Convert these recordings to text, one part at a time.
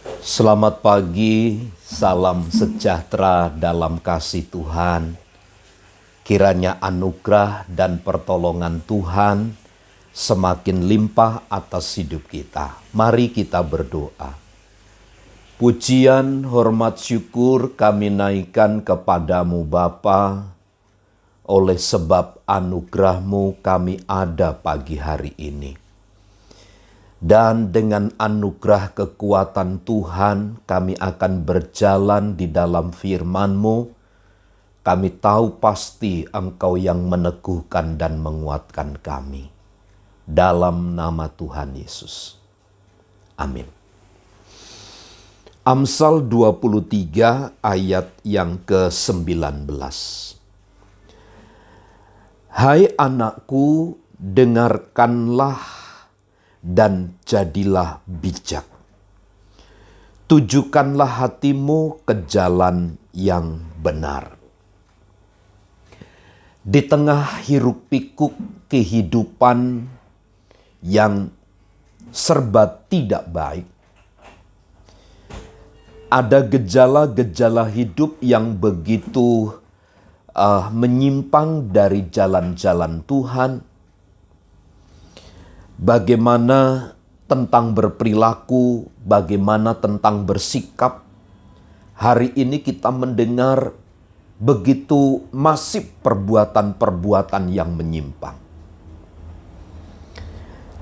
Selamat pagi, salam sejahtera dalam kasih Tuhan. Kiranya anugerah dan pertolongan Tuhan semakin limpah atas hidup kita. Mari kita berdoa. Pujian, hormat, syukur kami naikkan kepadamu Bapa. Oleh sebab anugerah-Mu kami ada pagi hari ini. Dan dengan anugerah kekuatan Tuhan kami akan berjalan di dalam firman-Mu. Kami tahu pasti Engkau yang meneguhkan dan menguatkan kami. Dalam nama Tuhan Yesus. Amin. Amsal 23 ayat yang ke-19. Hai anakku, dengarkanlah dan jadilah bijak. Tujukanlah hatimu ke jalan yang benar. Di tengah hiruk pikuk kehidupan yang serba tidak baik, ada gejala-gejala hidup yang begitu menyimpang dari jalan-jalan Tuhan. Bagaimana tentang berperilaku, bagaimana tentang bersikap. Hari ini kita mendengar begitu masif perbuatan-perbuatan yang menyimpang.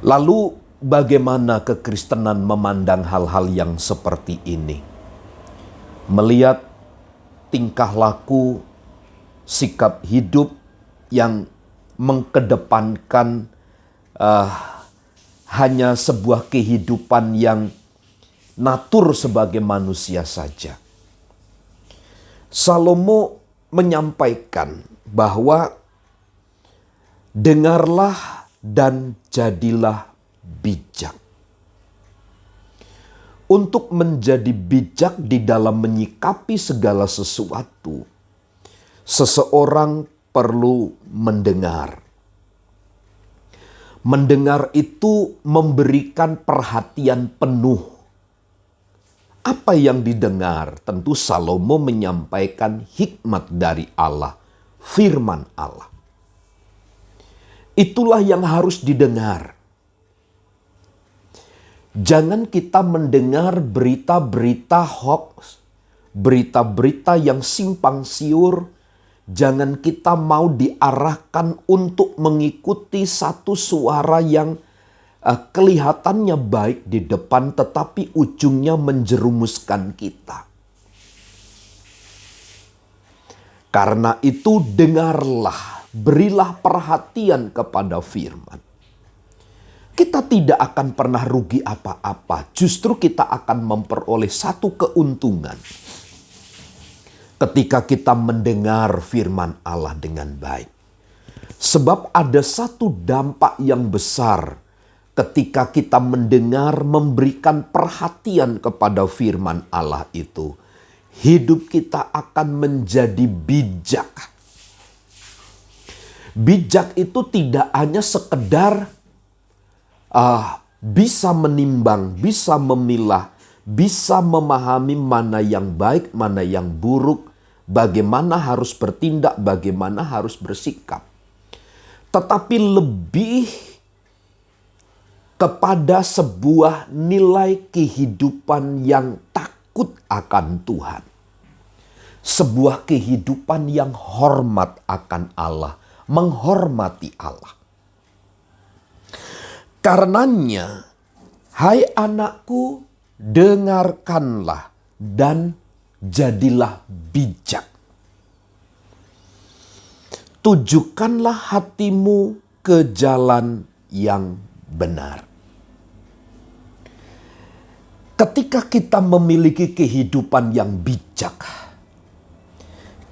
Lalu bagaimana kekristenan memandang hal-hal yang seperti ini? Melihat tingkah laku, sikap hidup yang mengkedepankan hanya sebuah kehidupan yang natur sebagai manusia saja. Salomo menyampaikan bahwa dengarlah dan jadilah bijak. Untuk menjadi bijak di dalam menyikapi segala sesuatu, seseorang perlu mendengar. Mendengar itu memberikan perhatian penuh. Apa yang didengar? Tentu Salomo menyampaikan hikmat dari Allah, firman Allah. Itulah yang harus didengar. Jangan kita mendengar berita-berita hoax, berita-berita yang simpang siur. Jangan kita mau diarahkan untuk mengikuti satu suara yang kelihatannya baik di depan tetapi ujungnya menjerumuskan kita. Karena itu dengarlah, berilah perhatian kepada firman. Kita tidak akan pernah rugi apa-apa, justru kita akan memperoleh satu keuntungan. Ketika kita mendengar firman Allah dengan baik. Sebab ada satu dampak yang besar ketika kita mendengar, memberikan perhatian kepada firman Allah itu. Hidup kita akan menjadi bijak. Bijak itu tidak hanya sekedar bisa menimbang, bisa memilah, bisa memahami mana yang baik, mana yang buruk, bagaimana harus bertindak, bagaimana harus bersikap. Tetapi lebih kepada sebuah nilai kehidupan yang takut akan Tuhan. Sebuah kehidupan yang hormat akan Allah, menghormati Allah. Karenanya, hai anakku, dengarkanlah dan jadilah bijak. Tujukanlah hatimu ke jalan yang benar. Ketika kita memiliki kehidupan yang bijak,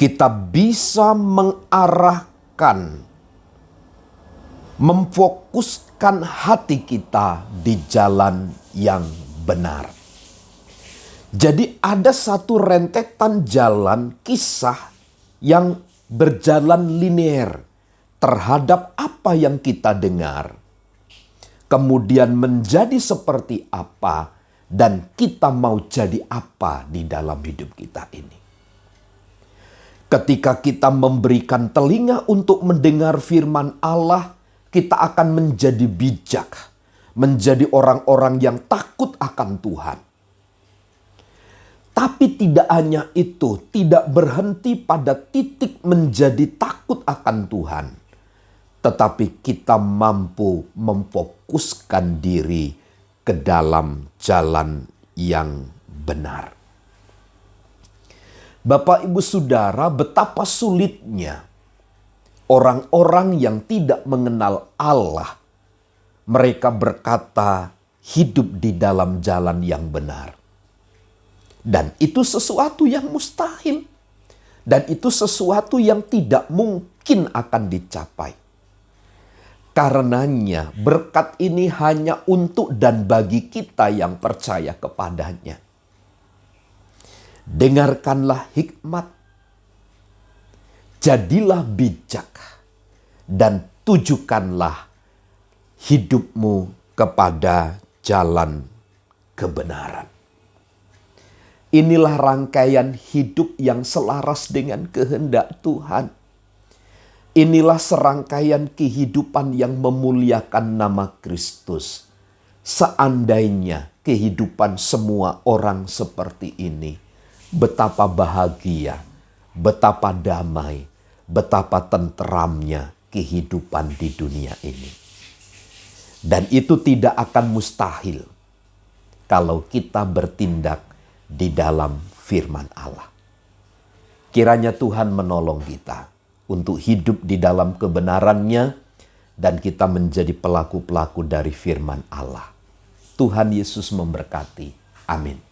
kita bisa mengarahkan, memfokuskan hati kita di jalan yang benar. Jadi ada satu rentetan jalan kisah yang berjalan linear terhadap apa yang kita dengar. Kemudian menjadi seperti apa dan kita mau jadi apa di dalam hidup kita ini. Ketika kita memberikan telinga untuk mendengar firman Allah, kita akan menjadi bijak, menjadi orang-orang yang takut akan Tuhan. Tapi tidak hanya itu, tidak berhenti pada titik menjadi takut akan Tuhan. Tetapi kita mampu memfokuskan diri ke dalam jalan yang benar. Bapak, Ibu, Saudara, betapa sulitnya orang-orang yang tidak mengenal Allah. Mereka berkata hidup di dalam jalan yang benar. Dan itu sesuatu yang mustahil. Dan itu sesuatu yang tidak mungkin akan dicapai. Karenanya berkat ini hanya untuk dan bagi kita yang percaya kepadanya. Dengarkanlah hikmat, jadilah bijak, dan tujukanlah hidupmu kepada jalan kebenaran. Inilah rangkaian hidup yang selaras dengan kehendak Tuhan. Inilah serangkaian kehidupan yang memuliakan nama Kristus. Seandainya kehidupan semua orang seperti ini, betapa bahagia, betapa damai, betapa tenteramnya kehidupan di dunia ini. Dan itu tidak akan mustahil kalau kita bertindak di dalam firman Allah. Kiranya Tuhan menolong kita untuk hidup di dalam kebenarannya dan kita menjadi pelaku-pelaku dari firman Allah. Tuhan Yesus memberkati. Amin.